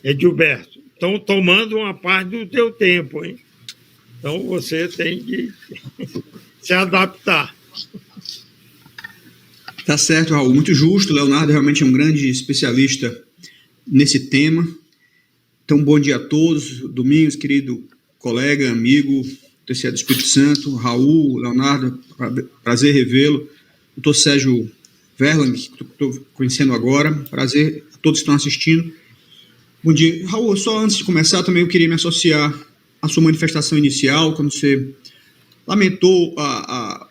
Edilberto, estão tomando uma parte do teu tempo, hein? Então você tem que se adaptar. Tá certo, Raul. Muito justo. O Leonardo realmente é um grande especialista nesse tema. Então, bom dia a todos. Domingos, querido colega, amigo, TCE do Espírito Santo, Raul, Leonardo, prazer revê-lo. Doutor Sérgio Verlang, que estou conhecendo agora. Prazer a todos que estão assistindo. Bom dia. Raul, só antes de começar, também eu queria me associar à sua manifestação inicial, quando você lamentou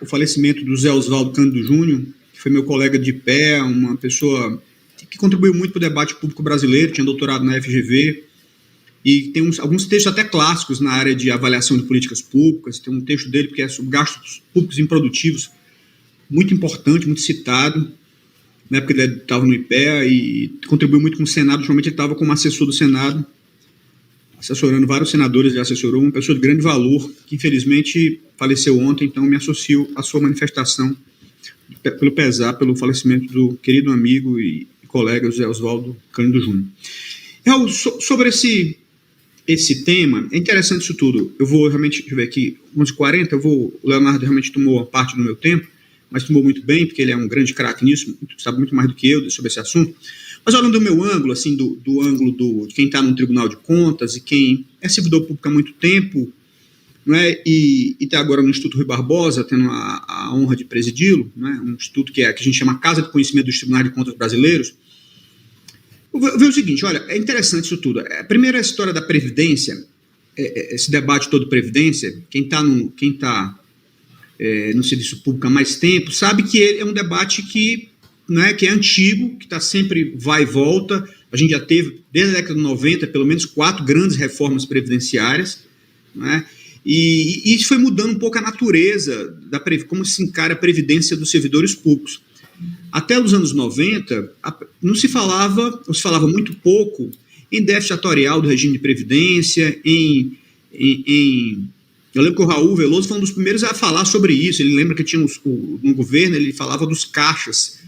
o falecimento do Zé Oswaldo Cândido Júnior, que foi meu colega de pé, uma pessoa que contribuiu muito para o debate público brasileiro, tinha doutorado na FGV, e tem alguns textos até clássicos na área de avaliação de políticas públicas. Tem um texto dele que é sobre gastos públicos improdutivos, muito importante, muito citado. Na época ele estava no IPEA e contribuiu muito com o Senado. Ultimamente ele estava como assessor do Senado, assessorando vários senadores. Ele assessorou uma pessoa de grande valor, que infelizmente faleceu ontem. Então me associo à sua manifestação pelo pesar, pelo falecimento do querido amigo e colega José Oswaldo Cândido Júnior. Raul, sobre esse tema, é interessante isso tudo. Eu vou realmente, deixa eu ver aqui, 11h40, o Leonardo realmente tomou a parte do meu tempo, mas tomou muito bem, porque ele é um grande craque nisso, sabe muito mais do que eu sobre esse assunto. Mas olhando do meu ângulo, assim, do ângulo de quem está no Tribunal de Contas e quem é servidor público há muito tempo, não é? E está agora no Instituto Rui Barbosa, tendo a honra de presidi-lo, não é? Um instituto que a gente chama Casa de Conhecimento dos Tribunais de Contas Brasileiros. Eu vejo o seguinte, olha, é interessante isso tudo. Primeiro, a história da Previdência, esse debate todo de Previdência, quem está no serviço público há mais tempo, sabe que é um debate que é antigo, que está sempre vai e volta. A gente já teve, desde a década de 90, pelo menos 4 grandes reformas previdenciárias, né? E isso foi mudando um pouco a natureza, como se encara a previdência dos servidores públicos. Até os anos 90, não se falava, ou se falava muito pouco, em déficit atuarial do regime de previdência, eu lembro que o Raul Veloso foi um dos primeiros a falar sobre isso. Ele lembra que tinha no governo, ele falava dos caixas.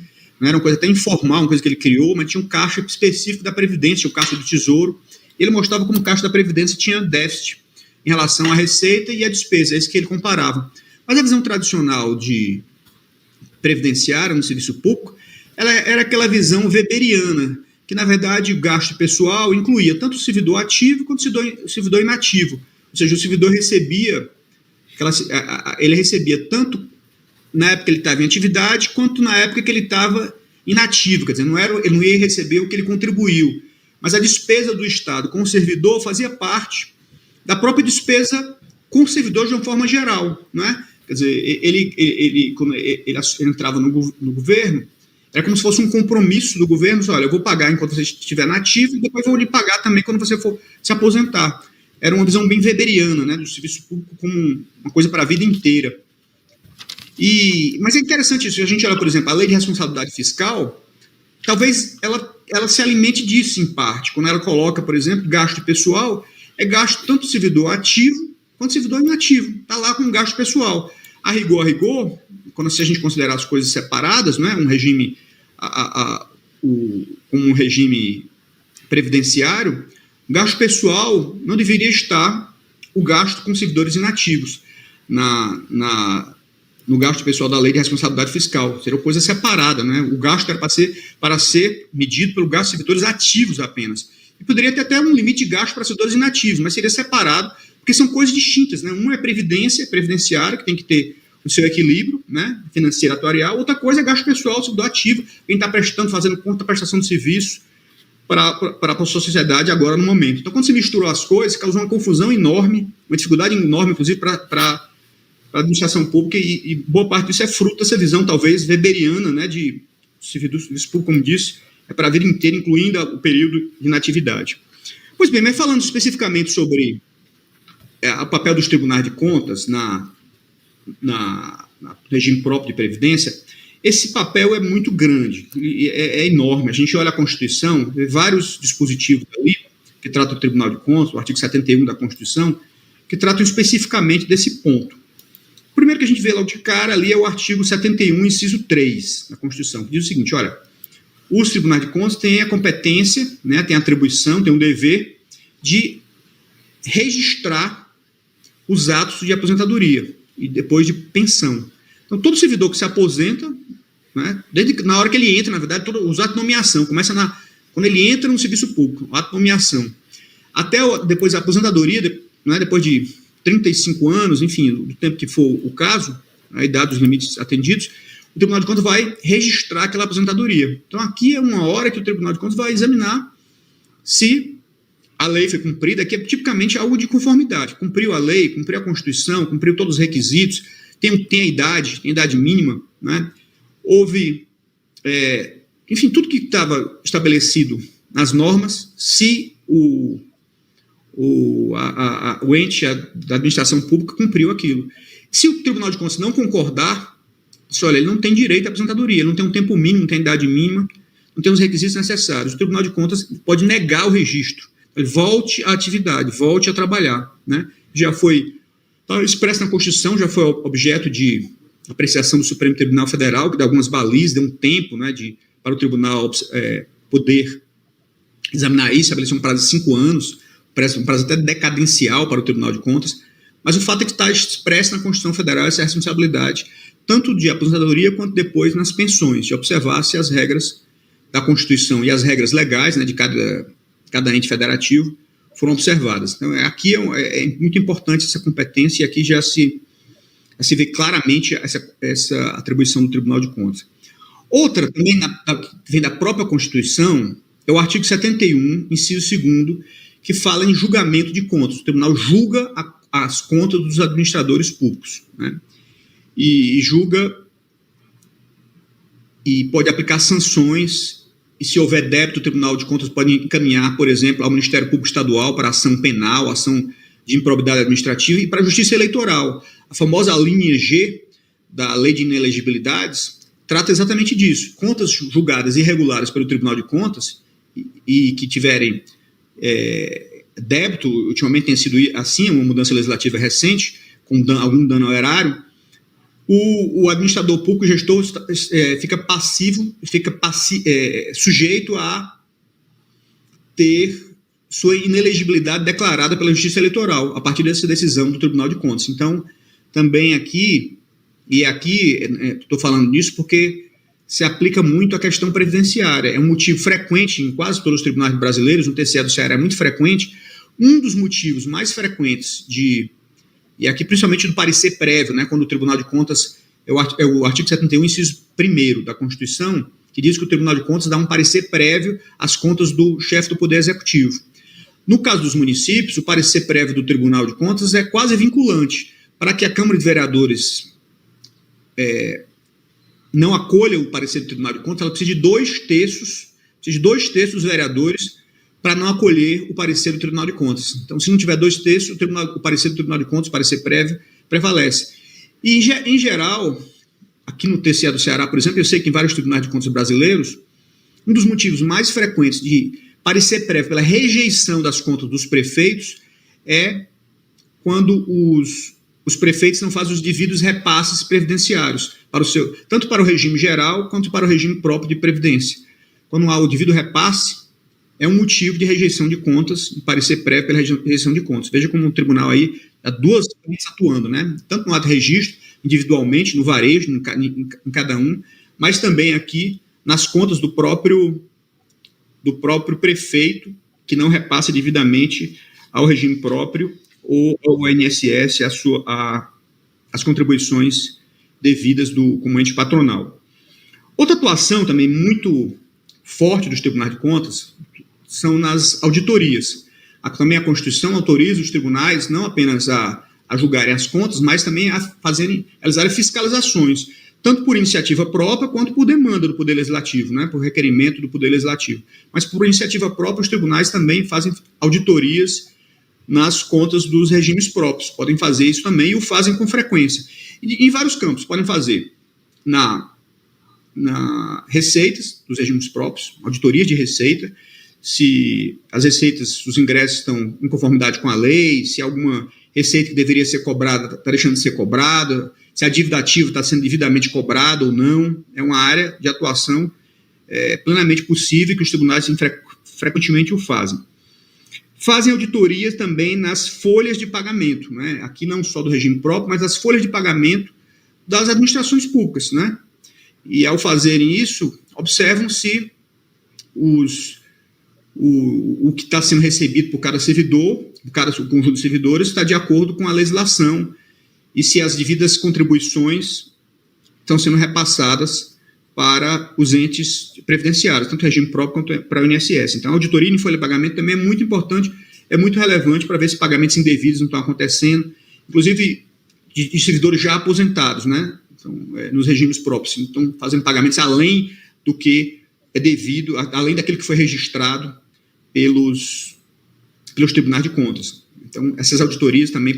Não era uma coisa até informal, uma coisa que ele criou, mas tinha um caixa específico da Previdência, o caixa do Tesouro. Ele mostrava como o caixa da Previdência tinha déficit em relação à receita e à despesa, é isso que ele comparava. Mas a visão tradicional de previdenciária no serviço público, ela era aquela visão weberiana, que na verdade o gasto pessoal incluía tanto o servidor ativo quanto o servidor inativo. Ou seja, o servidor recebia tanto na época que ele estava em atividade, quanto na época que ele estava inativo. Quer dizer, ele não ia receber o que ele contribuiu. Mas a despesa do Estado com o servidor fazia parte da própria despesa com o servidor de uma forma geral. Não é? Quer dizer, quando ele entrava no governo, era como se fosse um compromisso do governo. Olha, eu vou pagar enquanto você estiver nativo e depois vou lhe pagar também quando você for se aposentar. Era uma visão bem weberiana, né, do serviço público como uma coisa para a vida inteira. Mas é interessante isso. Se a gente olha, por exemplo, a lei de responsabilidade fiscal, talvez ela se alimente disso em parte. Quando ela coloca, por exemplo, gasto pessoal, é gasto tanto do servidor ativo quanto do servidor inativo. Está lá com gasto pessoal. A rigor, se a gente considerar as coisas separadas, não é? Um regime, um regime previdenciário, o gasto pessoal não deveria estar o gasto com servidores inativos no gasto pessoal da lei de responsabilidade fiscal. Seria coisa separada, né? O gasto era para ser medido pelo gasto de servidores ativos apenas. E poderia ter até um limite de gasto para servidores inativos, mas seria separado, porque são coisas distintas, né? Uma é previdenciária, que tem que ter o seu equilíbrio, né, financeiro atuarial. Outra coisa é gasto pessoal, servidor ativo, quem está fazendo conta da prestação de serviço para a sociedade agora no momento. Então, quando se misturou as coisas, causou uma confusão enorme, uma dificuldade enorme, inclusive, para a administração pública, e boa parte disso é fruto dessa visão, talvez, weberiana, né, de serviço público, como disse, é para a vida inteira, incluindo o período de inatividade. Pois bem, mas falando especificamente sobre o papel dos tribunais de contas no regime próprio de previdência, esse papel é muito grande, é enorme. A gente olha a Constituição, vê vários dispositivos ali que tratam do Tribunal de Contas, o artigo 71 da Constituição, que tratam especificamente desse ponto. O primeiro que a gente vê logo de cara ali é o artigo 71, inciso 3 da Constituição, que diz o seguinte, olha, os tribunais de contas têm a competência, né, têm a atribuição, têm o dever de registrar os atos de aposentadoria e depois de pensão. Então, todo servidor que se aposenta, né, desde na hora que ele entra, na verdade, os atos de nomeação, começa quando ele entra no serviço público, o ato de nomeação, até depois da aposentadoria, né, depois de 35 anos, enfim, do tempo que for o caso, a idade dos limites atendidos, o Tribunal de Contas vai registrar aquela aposentadoria. Então, aqui é uma hora que o Tribunal de Contas vai examinar se a lei foi cumprida, que é tipicamente algo de conformidade. Cumpriu a lei, cumpriu a Constituição, cumpriu todos os requisitos, tem a idade mínima, né? Houve, enfim, tudo que estava estabelecido nas normas, se o ente da administração pública cumpriu aquilo. Se o Tribunal de Contas não concordar, olha, ele não tem direito à aposentadoria, ele não tem um tempo mínimo, não tem idade mínima, não tem os requisitos necessários. O Tribunal de Contas pode negar o registro. Ele volte à atividade, volte a trabalhar, né? Já foi expresso na Constituição, já foi objeto de apreciação do Supremo Tribunal Federal, que dá algumas balizas, deu um tempo, né, para o tribunal poder examinar isso, estabelecer um prazo de 5 anos, um prazo até decadencial para o Tribunal de Contas, mas o fato é que está expresso na Constituição Federal essa responsabilidade, tanto de aposentadoria quanto depois nas pensões, de observar se as regras da Constituição e as regras legais, né, de cada ente federativo foram observadas. Então, aqui é muito importante essa competência, e aqui já se vê claramente essa atribuição do Tribunal de Contas. Outra, também que vem da própria Constituição, é o artigo 71, inciso 2º, que fala em julgamento de contas. O tribunal julga as contas dos administradores públicos, né? E julga e pode aplicar sanções, e se houver débito, o Tribunal de Contas pode encaminhar, por exemplo, ao Ministério Público Estadual para ação penal, ação de improbidade administrativa, e para a Justiça Eleitoral. A famosa linha G da Lei de Inelegibilidades trata exatamente disso. Contas julgadas irregulares pelo Tribunal de Contas e que tiverem débito, ultimamente tem sido assim, uma mudança legislativa recente, com algum dano ao erário, o administrador público, o gestor, fica sujeito a ter sua inelegibilidade declarada pela Justiça Eleitoral, a partir dessa decisão do Tribunal de Contas. Então, também aqui, estou falando disso porque se aplica muito à questão previdenciária. É um motivo frequente em quase todos os tribunais brasileiros, no TCE do Ceará é muito frequente. Um dos motivos mais frequentes e aqui principalmente do parecer prévio, né, quando o Tribunal de Contas, é o artigo 71, inciso 1º da Constituição, que diz que o Tribunal de Contas dá um parecer prévio às contas do chefe do Poder Executivo. No caso dos municípios, o parecer prévio do Tribunal de Contas é quase vinculante. Para que a Câmara de Vereadores não acolha o parecer do Tribunal de Contas, ela precisa de 2/3 dos vereadores para não acolher o parecer do Tribunal de Contas. Então, se não tiver 2/3, o parecer do Tribunal de Contas, o parecer prévio, prevalece. E, em geral, aqui no TCE do Ceará, por exemplo, eu sei que em vários tribunais de contas brasileiros, um dos motivos mais frequentes de parecer prévio pela rejeição das contas dos prefeitos é quando os prefeitos não fazem os devidos repasses previdenciários, tanto para o regime geral quanto para o regime próprio de previdência. Quando há o devido repasse, é um motivo de rejeição de contas, de parecer prévio pela rejeição de contas. Veja como o tribunal aí há duas frentes atuando, né? Tanto no ato de registro, individualmente, no varejo, em cada um, mas também aqui nas contas do próprio prefeito, que não repassa devidamente ao regime próprio ou ao INSS as contribuições devidas como ente patronal. Outra atuação também muito forte dos tribunais de contas são nas auditorias. Também a Constituição autoriza os tribunais não apenas a julgarem as contas, mas também a realizarem fiscalizações, tanto por iniciativa própria quanto por demanda do Poder Legislativo, né, por requerimento do Poder Legislativo. Mas por iniciativa própria, os tribunais também fazem auditorias nas contas dos regimes próprios. Podem fazer isso também e o fazem com frequência. E, em vários campos, podem fazer na receitas dos regimes próprios, auditoria de receita, se as receitas, os ingressos estão em conformidade com a lei, se alguma receita que deveria ser cobrada está deixando de ser cobrada, se a dívida ativa está sendo devidamente cobrada ou não. É uma área de atuação plenamente possível, que os tribunais frequentemente o fazem. Fazem auditorias também nas folhas de pagamento, né? Aqui não só do regime próprio, mas as folhas de pagamento das administrações públicas, né? E ao fazerem isso, observam se o que está sendo recebido por cada servidor, por cada conjunto de servidores, está de acordo com a legislação e se as devidas contribuições estão sendo repassadas para os entes previdenciários, tanto o regime próprio quanto para o INSS. Então, a auditoria em folha de pagamento também é muito importante, é muito relevante para ver se pagamentos indevidos não estão acontecendo, inclusive de servidores já aposentados, né? Então, nos regimes próprios, então fazendo pagamentos além do que é devido, além daquilo que foi registrado pelos tribunais de contas. Então, essas auditorias também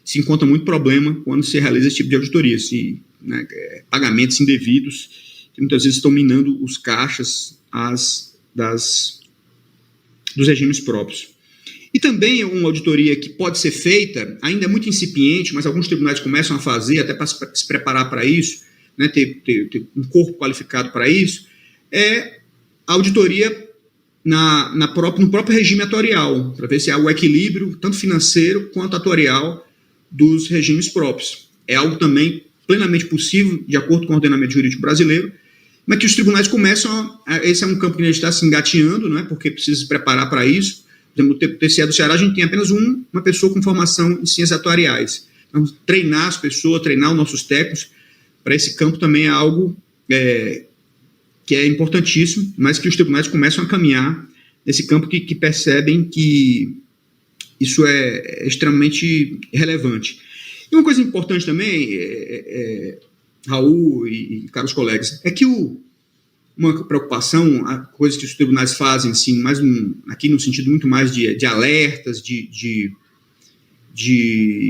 se encontra muito problema quando se realiza esse tipo de auditoria, pagamentos indevidos, que muitas vezes estão minando os caixas dos regimes próprios. E também uma auditoria que pode ser feita, ainda é muito incipiente, mas alguns tribunais começam a fazer, até para se preparar para isso, né, ter um corpo qualificado para isso, é a auditoria no próprio regime atuarial, para ver se há o equilíbrio, tanto financeiro quanto atuarial, dos regimes próprios. É algo também plenamente possível, de acordo com o ordenamento jurídico brasileiro, mas que os tribunais começam esse é um campo que a gente está se engateando, né, porque precisa se preparar para isso. Por exemplo, no TCE do Ceará, a gente tem apenas uma pessoa com formação em ciências atuariais. Então, treinar as pessoas, treinar os nossos técnicos para esse campo também é algo que é importantíssimo, mas que os tribunais começam a caminhar nesse campo que percebem que isso é extremamente relevante. E uma coisa importante também, Raul e caros colegas, é que uma preocupação, a coisa que os tribunais fazem, assim, aqui no sentido muito mais de alertas, de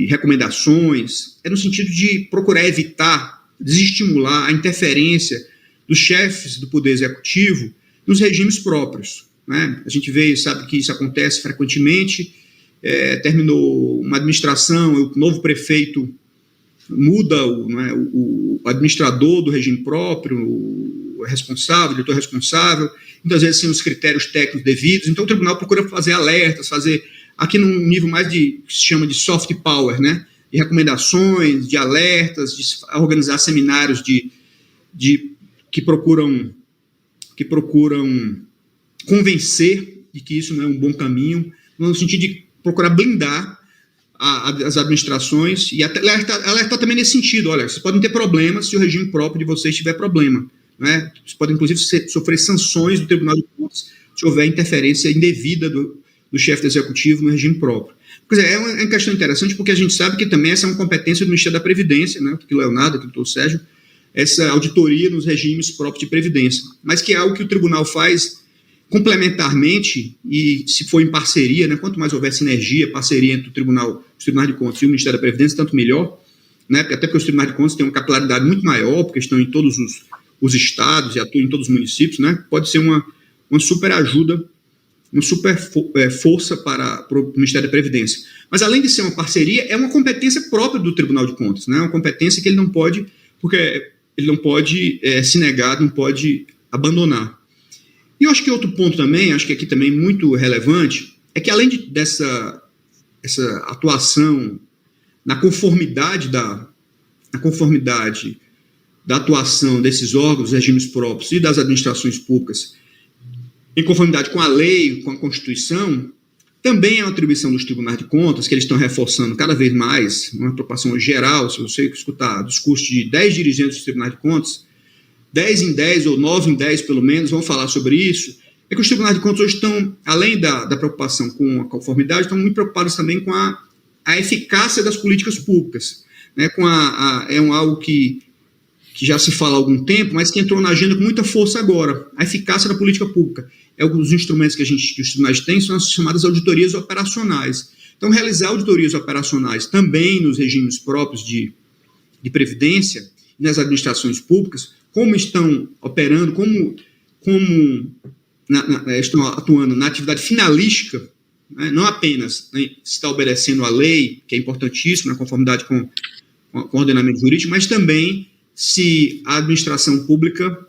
recomendações, é no sentido de procurar evitar, desestimular a interferência dos chefes do Poder Executivo nos regimes próprios, né? A gente sabe que isso acontece frequentemente, terminou uma administração, o novo prefeito muda o administrador do regime próprio, o responsável, o diretor responsável, muitas vezes sem os critérios técnicos devidos, então o tribunal procura fazer alertas, fazer aqui num nível mais que se chama de soft power, né? De recomendações, de alertas, de organizar seminários que procuram convencer de que isso não é um bom caminho, no sentido de procurar blindar as administrações e alertar também nesse sentido. Olha, vocês podem ter problemas se o regime próprio de vocês tiver problema, né? Vocês podem, inclusive, sofrer sanções do Tribunal de Contas se houver interferência indevida do chefe do Executivo no regime próprio. Quer dizer, é uma questão interessante, porque a gente sabe que também essa é uma competência do Ministério da Previdência, né? Que o Leonardo, que o doutor Sérgio, essa auditoria nos regimes próprios de previdência, mas que é algo que o tribunal faz complementarmente e se for em parceria, né, quanto mais houver sinergia, parceria entre os tribunais de contas e o Ministério da Previdência, tanto melhor, né, até porque os tribunais de contas têm uma capilaridade muito maior, porque estão em todos os estados e atuam em todos os municípios, né, pode ser uma super ajuda, uma super força para o Ministério da Previdência. Mas além de ser uma parceria, é uma competência própria do Tribunal de Contas, né, uma competência que ele não pode, porque ele não pode se negar, não pode abandonar. E eu acho que outro ponto também, acho que aqui também muito relevante, é que além dessa atuação na conformidade da atuação desses órgãos, regimes próprios e das administrações públicas, em conformidade com a lei, com a Constituição, também é uma atribuição dos tribunais de contas, que eles estão reforçando cada vez mais, uma preocupação geral. Se você escutar discurso de 10 dirigentes dos tribunais de contas, 10 em 10 ou 9 em 10 pelo menos vão falar sobre isso, é que os tribunais de contas hoje estão, além da preocupação com a conformidade, estão muito preocupados também com a eficácia das políticas públicas, né? É algo que já se fala há algum tempo, mas que entrou na agenda com muita força agora, a eficácia da política pública. Os instrumentos que os tribunais têm são as chamadas auditorias operacionais. Então, realizar auditorias operacionais também nos regimes próprios de previdência e nas administrações públicas, como estão operando, como estão atuando na atividade finalística, né, não apenas, né, se está obedecendo à lei, que é importantíssimo, na conformidade com o ordenamento jurídico, mas também se a administração pública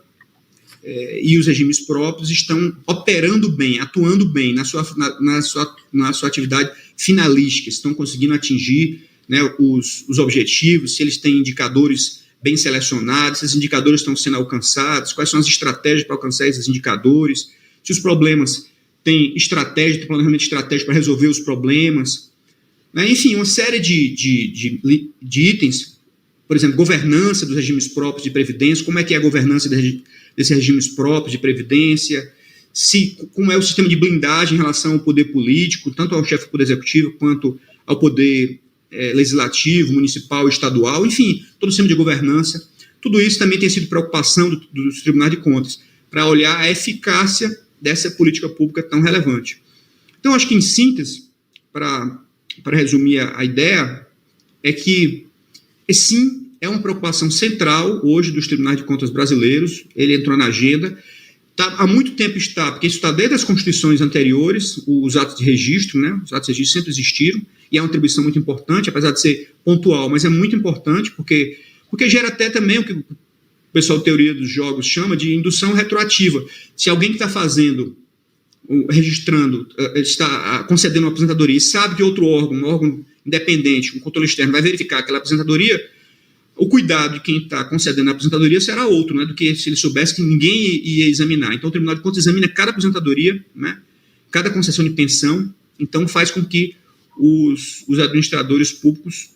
e os regimes próprios estão operando bem, atuando bem na sua atividade finalística, estão conseguindo atingir, né, os objetivos, se eles têm indicadores bem selecionados, se esses indicadores estão sendo alcançados, quais são as estratégias para alcançar esses indicadores, se os problemas têm estratégia, tem planejamento estratégico para resolver os problemas, né? Enfim, uma série de itens, por exemplo, governança dos regimes próprios de previdência, como é que é a governança desses regimes próprios de previdência, como é o sistema de blindagem em relação ao poder político, tanto ao chefe do poder executivo quanto ao poder legislativo, municipal, estadual, enfim, todo o sistema de governança. Tudo isso também tem sido preocupação dos tribunais de contas, para olhar a eficácia dessa política pública tão relevante. Então, acho que, em síntese, para resumir a ideia, é que, sim, é uma preocupação central hoje dos tribunais de contas brasileiros, ele entrou na agenda, há muito tempo porque isso está desde as constituições anteriores, os atos de registro, né, os atos de registro sempre existiram, e é uma atribuição muito importante, apesar de ser pontual, mas é muito importante, porque gera até também o que o pessoal de teoria dos jogos chama de indução retroativa. Se alguém que está registrando, está concedendo uma aposentadoria e sabe que outro órgão, um órgão independente, um controle externo, vai verificar aquela aposentadoria, o cuidado de quem está concedendo a aposentadoria será outro, né, do que se ele soubesse que ninguém ia examinar. Então, o Tribunal de Contas examina cada aposentadoria, né, cada concessão de pensão, então faz com que os administradores públicos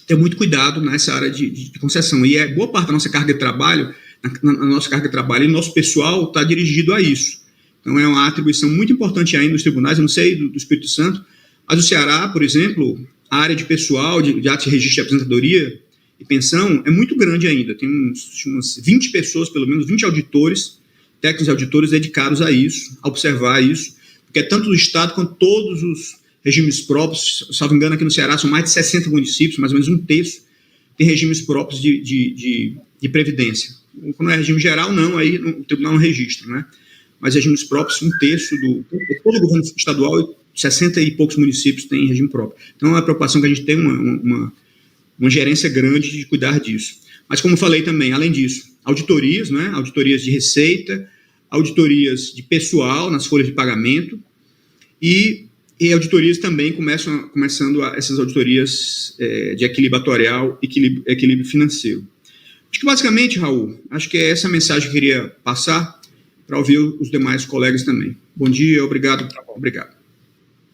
tenham muito cuidado nessa área de concessão. E boa parte da nossa carga de trabalho, na nossa carga de trabalho, e nosso pessoal está dirigido a isso. Então, é uma atribuição muito importante ainda dos tribunais, eu não sei do Espírito Santo, mas do Ceará, por exemplo, a área de pessoal, de atos de registro de aposentadoria e pensão, é muito grande ainda. Tem umas 20 pessoas, pelo menos 20 auditores, técnicos e auditores dedicados a isso, a observar isso, porque é tanto do Estado quanto todos os regimes próprios, salvo engano, aqui no Ceará são mais de 60 municípios, mais ou menos um terço, tem regimes próprios de previdência. Quando é regime geral, não, aí o tribunal não registra, né? Mas regimes próprios, um terço todo o governo estadual, 60 e poucos municípios têm regime próprio. Então, é uma preocupação que a gente tem uma gerência grande de cuidar disso. Mas, como eu falei também, além disso, auditorias, né? Auditorias de receita, auditorias de pessoal nas folhas de pagamento e auditorias também começando essas auditorias de equilíbrio atuarial e equilíbrio financeiro. Acho que basicamente, Raul, acho que é essa a mensagem que eu queria passar para ouvir os demais colegas também. Bom dia, obrigado. Obrigado.